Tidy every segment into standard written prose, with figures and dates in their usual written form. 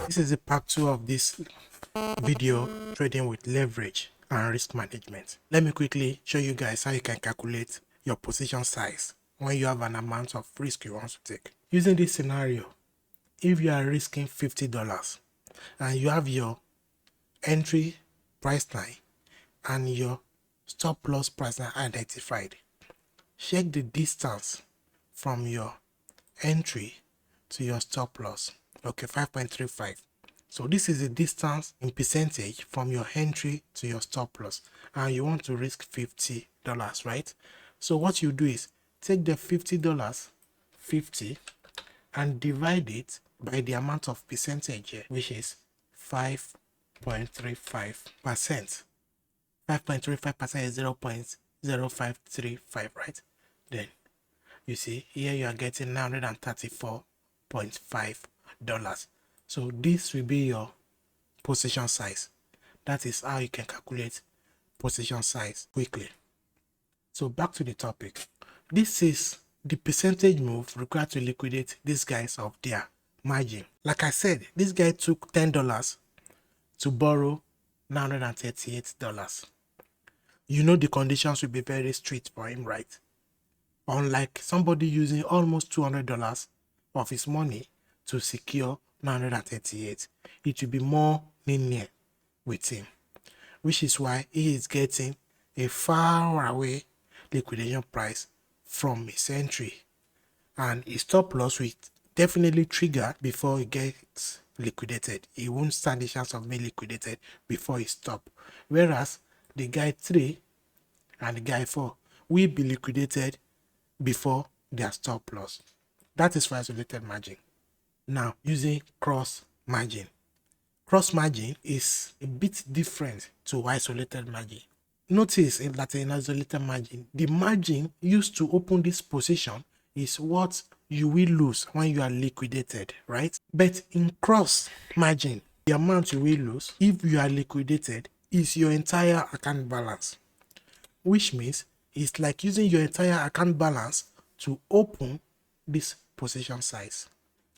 This is the part 2 of this video, trading with leverage and risk management. Let me quickly show you guys how you can calculate your position size when you have an amount of risk you want to take. Using this scenario, if you are risking $50 and you have your entry price line and your stop loss price line identified, check the distance from your entry to your stop loss. Okay, 5.35. So this is the distance in percentage from your entry to your stop loss, and you want to risk $50, right? So what you do is take the $50, 50, and divide it by the amount of percentage here, which is 5.35%. 5.35% is 0.0535, right? Then you see here you are getting $934.5. So this will be your position size. That is how you can calculate position size quickly. So back to the topic. This is the percentage move required to liquidate these guys of their margin. Like I said, this guy took $10 to borrow $938. You know the conditions will be very strict for him, right? Unlike somebody using almost $200 of his money to secure 938, it will be more lenient with him, which is why he is getting a far away liquidation price from his entry, and his stop loss will definitely trigger before he gets liquidated. He won't stand the chance of being liquidated before he stop, whereas the guy 3 and the guy 4 will be liquidated before their stop loss. That is for isolated margin. Now, using cross margin. Cross margin is a bit different to isolated margin. Notice that in isolated margin, the margin used to open this position is what you will lose when you are liquidated, right? But in cross margin, the amount you will lose if you are liquidated is your entire account balance, which means it's like using your entire account balance to open this position size.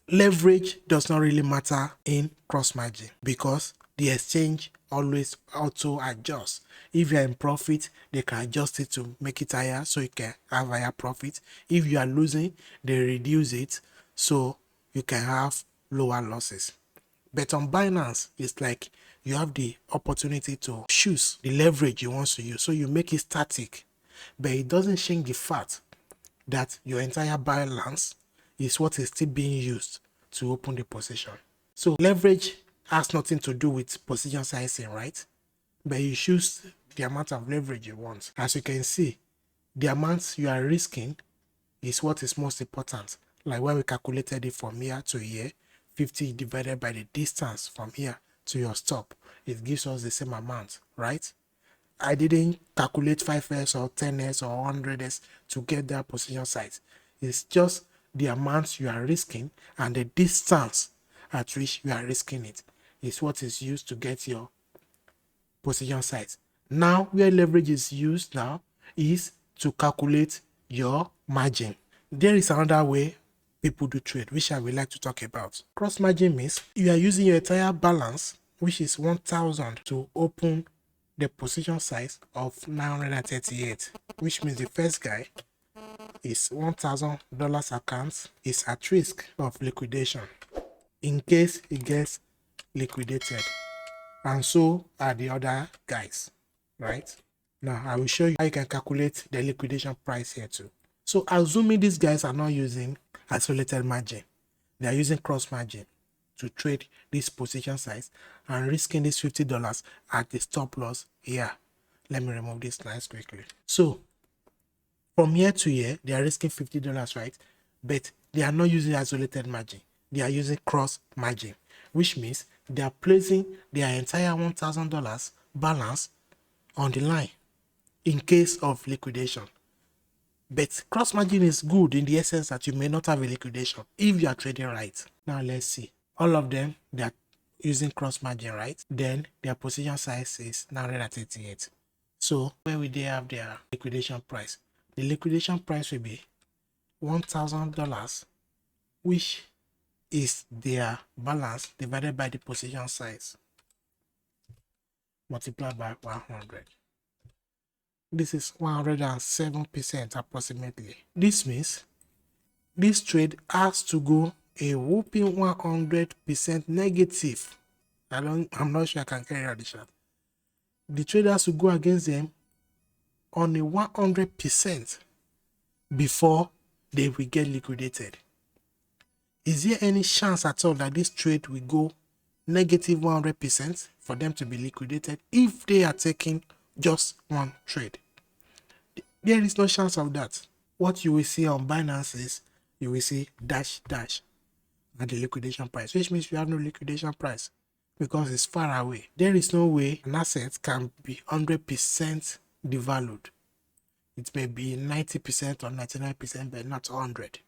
Leverage does not really matter in cross margin because the exchange always auto adjusts. If you are in profit, they can adjust it to make it higher so you can have higher profit. If you are losing, they reduce it so you can have lower losses. But on Binance, it's like you have the opportunity to choose the leverage you want to use, so you make it static, but it doesn't change the fact that your entire balance is what is still being used to open the position. So leverage has nothing to do with position sizing, right? But you choose the amount of leverage you want. As you can see, the amount you are risking is what is most important. Like when we calculated it from here to here, 50 divided by the distance from here to your stop, it gives us the same amount, right? I didn't calculate 5s or 10s or 100s to get that position size. It's just the amount you are risking and the distance at which you are risking it is what is used to get your position size. Now, where leverage is used now is to calculate your margin. There is another way people do trade, which I would like to talk about. Cross margin means you are using your entire balance, which is 1,000, to open the position size of 938, which means the first guy is $1,000 account is at risk of liquidation in case it gets liquidated, and so are the other guys, right? Now I will show you how you can calculate the liquidation price here too. So assuming these guys are not using isolated margin, they are using cross margin to trade this position size and risking this $50 at the stop loss here. Let me remove this lines quickly. So from here to here, they are risking $50, right? But they are not using isolated margin. They are using cross margin, which means they are placing their entire $1,000 balance on the line in case of liquidation. But cross margin is good in the essence that you may not have a liquidation if you are trading right. Now let's see. All of them, they are using cross margin, right? Then their position size is 938. So where will they have their liquidation price? The liquidation price will be $1,000, which is their balance divided by the position size multiplied by 100. This is 107% approximately. This means this trade has to go a whooping 100% negative. I'm not sure I can carry out the chart. The trade has to go against them on a 100% before they will get liquidated. Is there any chance at all that this trade will go negative 100% for them to be liquidated if they are taking just one trade? There is no chance of that. What you will see on Binance is you will see dash at the liquidation price, which means you have no liquidation price because it's far away. There is no way an asset can be 100% devalued. It may be 90% or 99%, but not 100.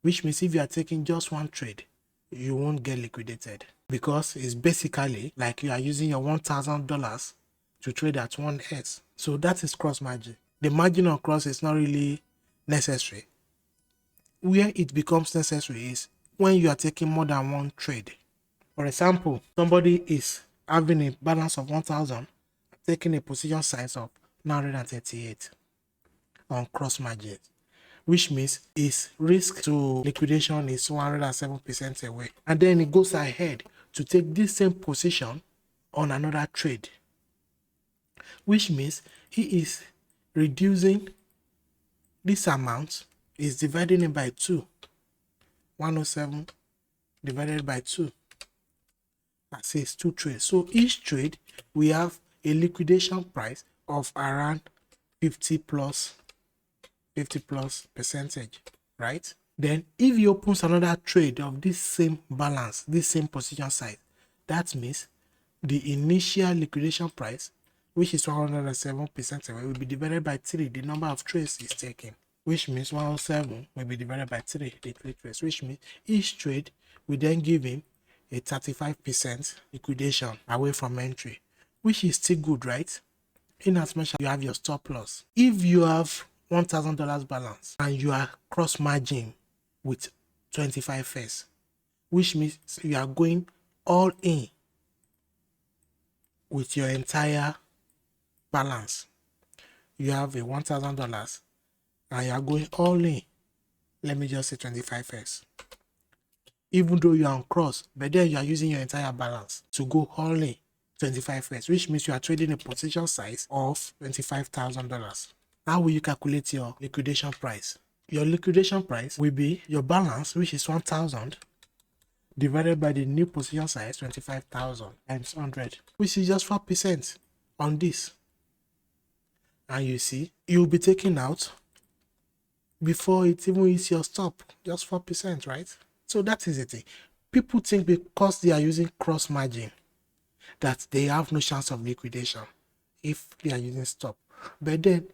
Which means if you are taking just one trade, you won't get liquidated because it's basically like you are using your $1,000 to trade at 1x. So that is cross margin. The margin on cross is not really necessary. Where it becomes necessary is when you are taking more than one trade. For example, somebody is having a balance of 1,000, taking a position size of 938 on cross margin, which means its risk to liquidation is 107% away. And then it goes ahead to take this same position on another trade, which means he is reducing this amount, is dividing it by 2. 107 divided by 2. That says 2 trades. So each trade, we have a liquidation price of around 50 plus percentage, right? Then if he opens another trade of this same balance, this same position size, that means the initial liquidation price, which is 107% away, will be divided by 3, the number of trades he's taking, which means 107 will be divided by 3, the 3 trades, which means each trade will then give him a 35% liquidation away from entry, which is still good, right? In as much as you have your stop loss. If you have $1,000 balance and you are cross margin with 25 first, which means you are going all in with your entire balance. You have a $1,000 and you are going all in, let me just say 25 first, even though you are on cross, but then you are using your entire balance to go all in 25 first, which means you are trading a position size of $25,000. How will you calculate your liquidation price? Your liquidation price will be your balance, which is 1,000, divided by the new position size, 25,000 times 100, which is just 4% on this. And you see, you'll be taking out before it even hits your stop, just 4%, right? So that is the thing. People think because they are using cross margin that they have no chance of liquidation if they are using stop. But then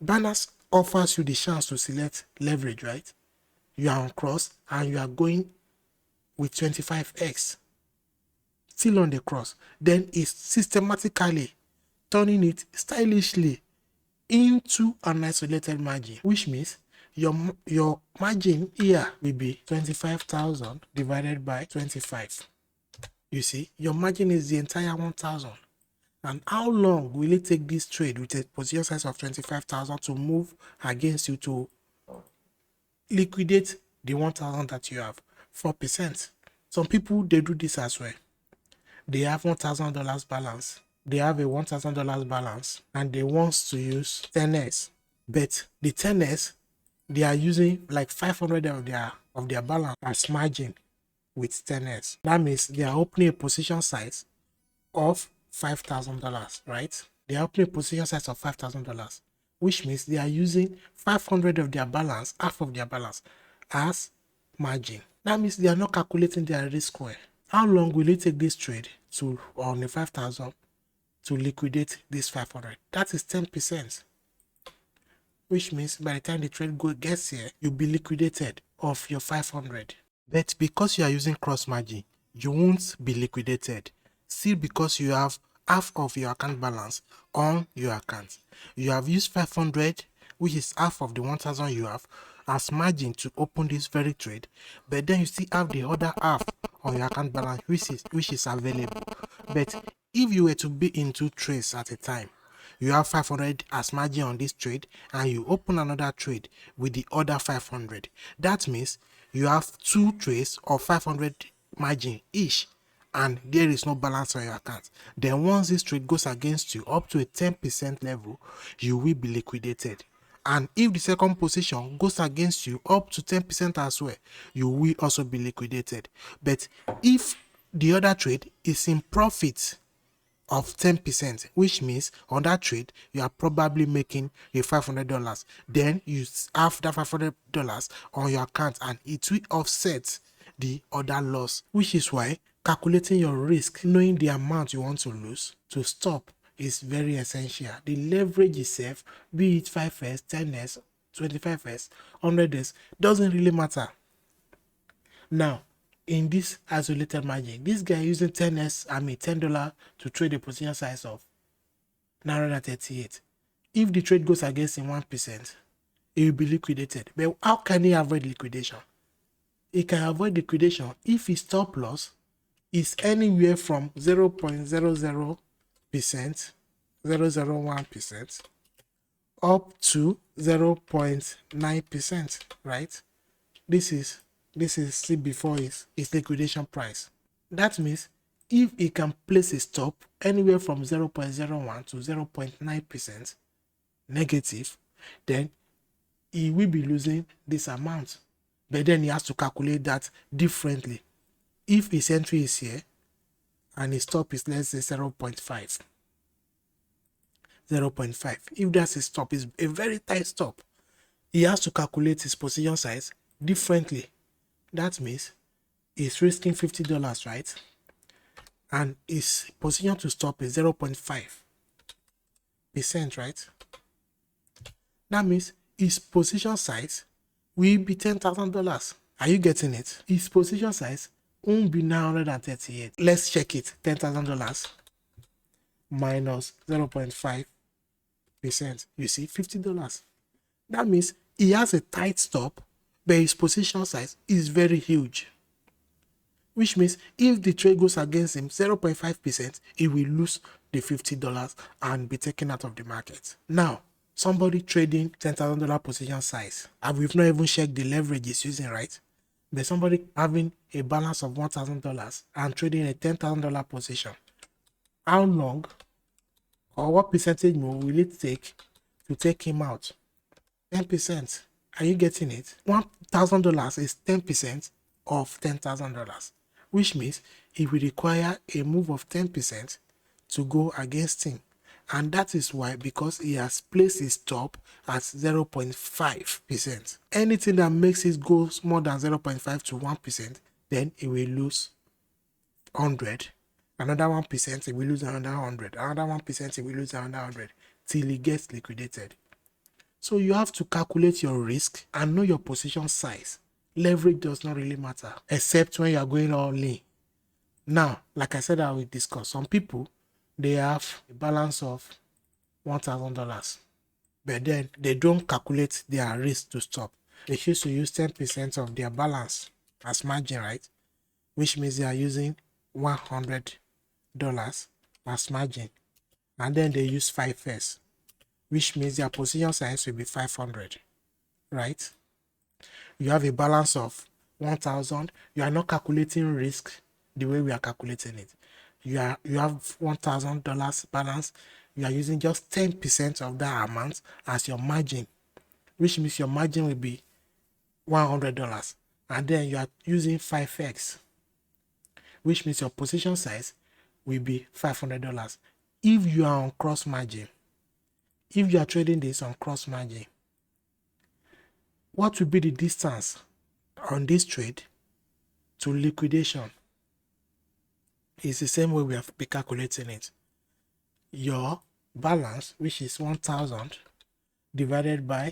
Binance offers you the chance to select leverage, right? You are on cross and you are going with 25x, still on the cross. Then it's systematically turning it stylishly into an isolated margin, which means your margin here will be 25,000 divided by 25. You see, your margin is the entire 1,000. And how long will it take this trade with a position size of 25,000 to move against you to liquidate the 1,000 that you have? 4%. Some people, they do this as well. They have $1,000 balance. They have a $1,000 balance and they want to use 10s. But the 10s, they are using like 500 of their balance as margin with 10s. That means they are opening a position size of $5,000, right? They are opening a position size of $5,000, which means they are using 500 of their balance, half of their balance, as margin. That means they are not calculating their risk well. How long will it take this trade to on the 5,000 to liquidate this 500? That is 10%, which means by the time the trade gets here, you'll be liquidated of your 500. But because you are using cross margin, you won't be liquidated. Still, because you have half of your account balance on your account. You have used 500, which is half of the 1,000 you have, as margin to open this very trade, but then you still have the other half on your account balance which is available. But if you were to be in 2 trades at a time, you have 500 as margin on this trade and you open another trade with the other 500. That means you have 2 trades of 500 margin each and there is no balance on your account. Then once this trade goes against you up to a 10% level, you will be liquidated. And if the second position goes against you up to 10% as well, you will also be liquidated. But if the other trade is in profit of 10%, which means on that trade you are probably making a $500, then you have that $500 on your account and it will offset the other loss, which is why calculating your risk, knowing the amount you want to lose to stop, is very essential. The leverage itself, be it 5s, 10s, 25s, 100s, doesn't really matter. Now, in this isolated margin, this guy using $10 to trade a position size of 938. If the trade goes against him 1%, he will be liquidated. But how can he avoid liquidation? He can avoid liquidation if his stop loss is anywhere from 0.00%, 0.001% up to 0.9%, right? This is see before his liquidation price. That means if he can place a stop anywhere from 0.01 to 0.9% negative, then he will be losing this amount. But then he has to calculate that differently. If his entry is here and his stop is, let's say, 0.5, if that's his stop, is a very tight stop, he has to calculate his position size differently. That means he's risking $50, right? And his position to stop is 0.5%, right? That means his position size will be $10,000. Are you getting it? His position size won't be 938. Let's check it. $10,000 minus 0.5%. You see, $50. That means he has a tight stop, but his position size is very huge. Which means if the trade goes against him 0.5%, he will lose the $50 and be taken out of the market. Now, somebody trading $10,000 position size, and we've not even checked the leverage he's using, right? But somebody having a balance of $1,000 and trading a $10,000 position, how long or what percentage more will it take to take him out? 10%. Are you getting it? $1,000 is 10% of $10,000, which means it will require a move of 10% to go against him. And that is why, because he has placed his stop at 0.5%. Anything that makes it go more than 0.5 to 1%, then he will lose 100. Another 1%, he will lose another 100. Another 1%, he will lose another 100 till he gets liquidated. So you have to calculate your risk and know your position size. Leverage does not really matter, except when you are going all in. Now, like I said, I will discuss. Some people, they have a balance of $1,000, but then they don't calculate their risk to stop. They choose to use 10% of their balance as margin, right? Which means they are using $100 as margin. And then they use 5s, which means their position size will be 500, right? You have a balance of 1,000. You are not calculating risk the way we are calculating it. You have $1,000 balance. You are using just 10% of that amount as your margin, which means your margin will be $100. And then you are using 5x, which means your position size will be $500. If you are on cross margin, if you are trading this on cross margin, what will be the distance on this trade to liquidation? It's the same way we have been calculating it. Your balance, which is 1,000, divided by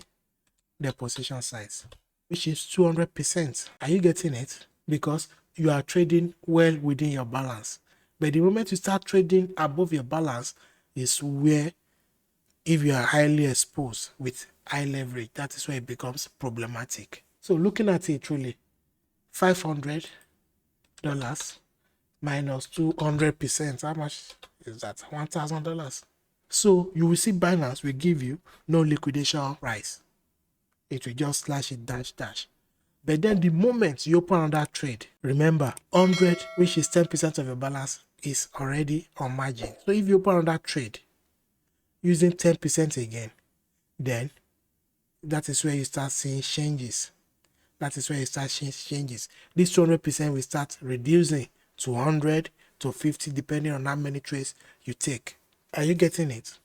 the position size, which is 200%. Are you getting it? Because you are trading well within your balance. But the moment you start trading above your balance is where, if you are highly exposed with high leverage, that is where it becomes problematic. So looking at it truly, $500 minus 200%, how much is that? $1,000. So you will see Binance will give you no liquidation price. It will just slash it dash dash. But then the moment you open on that trade, remember 100, which is 10% of your balance, is already on margin. So if you open on that trade using 10% again, then that is where you start seeing changes. That is where you start seeing changes. This 200% will start reducing to 100 to 50 depending on how many trades you take. Are you getting it?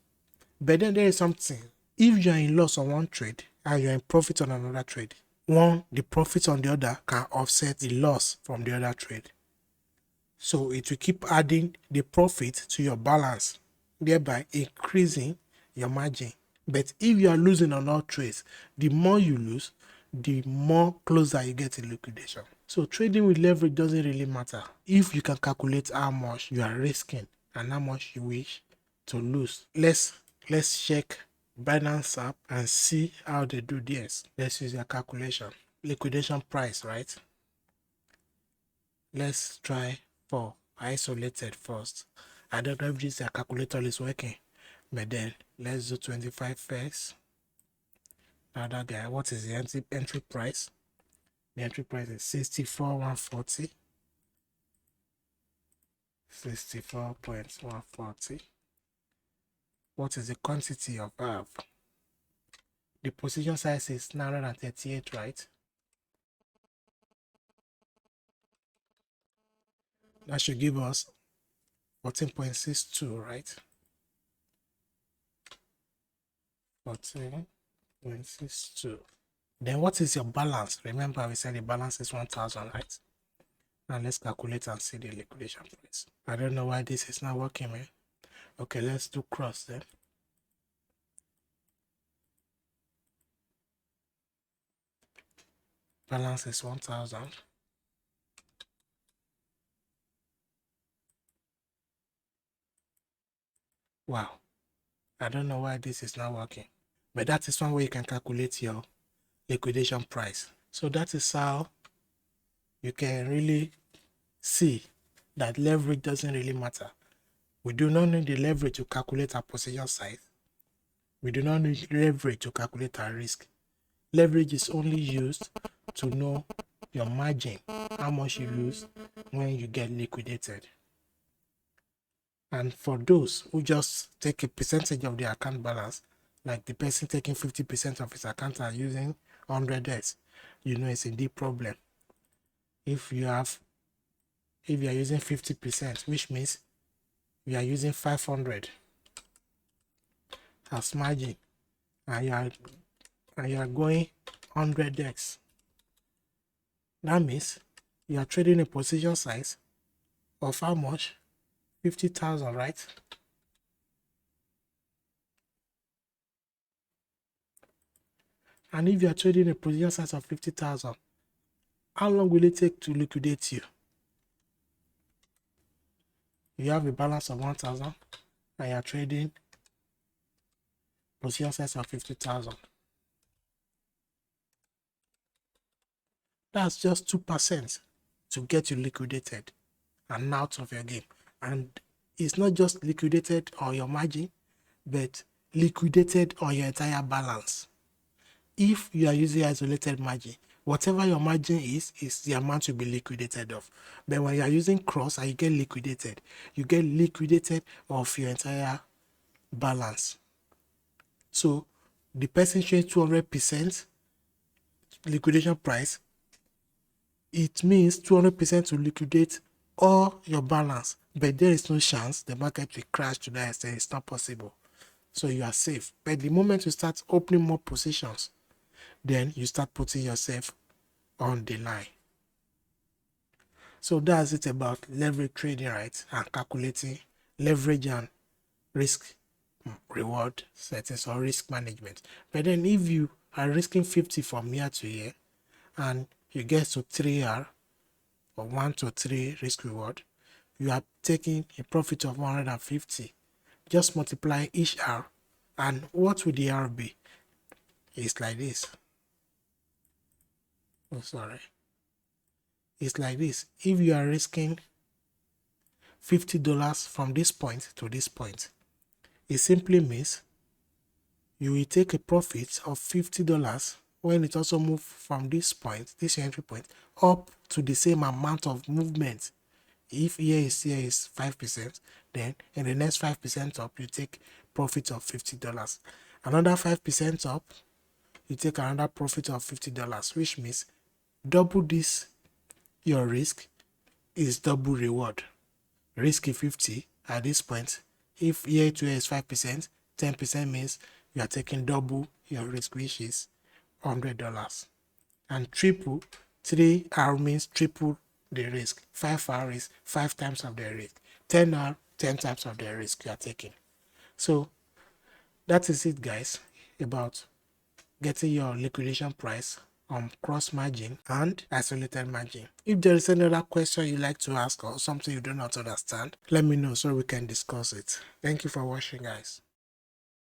But then there is something. If you are in loss on one trade and you are in profit on another trade, the profit on the other can offset the loss from the other trade. So it will keep adding the profit to your balance, thereby increasing your margin. But if you are losing on all trades, the more you lose, the more closer you get to liquidation. So trading with leverage doesn't really matter if you can calculate how much you are risking and how much you wish to lose. Let's check Binance app and see how they do this. Let's use your calculation. Liquidation price, right? Let's try for isolated first. I don't know if this calculator is working, but then let's do 25 first. Now that guy, what is the entry price? The entry price is 64,140. 64.140. What is the quantity of half? The position size is 938, right? That should give us 14.62, right? 14.62. Then what is your balance? Remember we said the balance is 1,000, right? Now let's calculate and see the liquidation price. I don't know why this is not working, man. Okay, let's do cross then. Balance is 1,000. Wow. I don't know why this is not working. But that is one way you can calculate your liquidation price. So that is how you can really see that leverage doesn't really matter. We do not need the leverage to calculate our position size. We do not need leverage to calculate our risk. Leverage is only used to know your margin, how much you lose when you get liquidated. And for those who just take a percentage of their account balance, like the person taking 50% of his account and using 100x, you know it's a deep problem. If you are using 50%, which means you are using 500 as margin, and you are going 100x, that means you are trading a position size of how much? 50,000, right? And if you are trading a position size of 50,000, how long will it take to liquidate you? You have a balance of 1,000 and you are trading position size of 50,000. That's just 2% to get you liquidated and out of your game. And it's not just liquidated on your margin, but liquidated on your entire balance. If you are using isolated margin, whatever your margin is the amount to be liquidated of. But when you are using cross and you get liquidated of your entire balance. So the person showing 200% liquidation price, it means 200% to liquidate all your balance, but there is no chance the market will crash to that extent. It's not possible. So you are safe. But the moment you start opening more positions, then you start putting yourself on the line. So that's it about leverage trading, right? And calculating leverage and risk reward settings or risk management. But then if you are risking 50 from year to year and you get to 3R or 1 to 3 risk reward, you are taking a profit of 150. Just multiply each R, and what will the R be? It's like this. Oh, sorry. It's like this. If you are risking $50 from this point to this point, it simply means you will take a profit of $50 when it also moves from this point, this entry point, up to the same amount of movement. If here is 5%, then in the next 5% up, you take profit of $50. Another 5% up, you take another profit of $50, which means double this your risk is double reward. Risky 50 at this point. If year to year is 5%, 10% means you are taking double your risk, which is $100. And triple, 3R means triple the risk. 5R is 5 times of the risk. 10R, 10 times of the risk you are taking. So that is it, guys, about getting your liquidation price on cross margin and isolated margin. If there is any other question you'd like to ask or something you do not understand, let me know so we can discuss it. Thank you for watching, guys.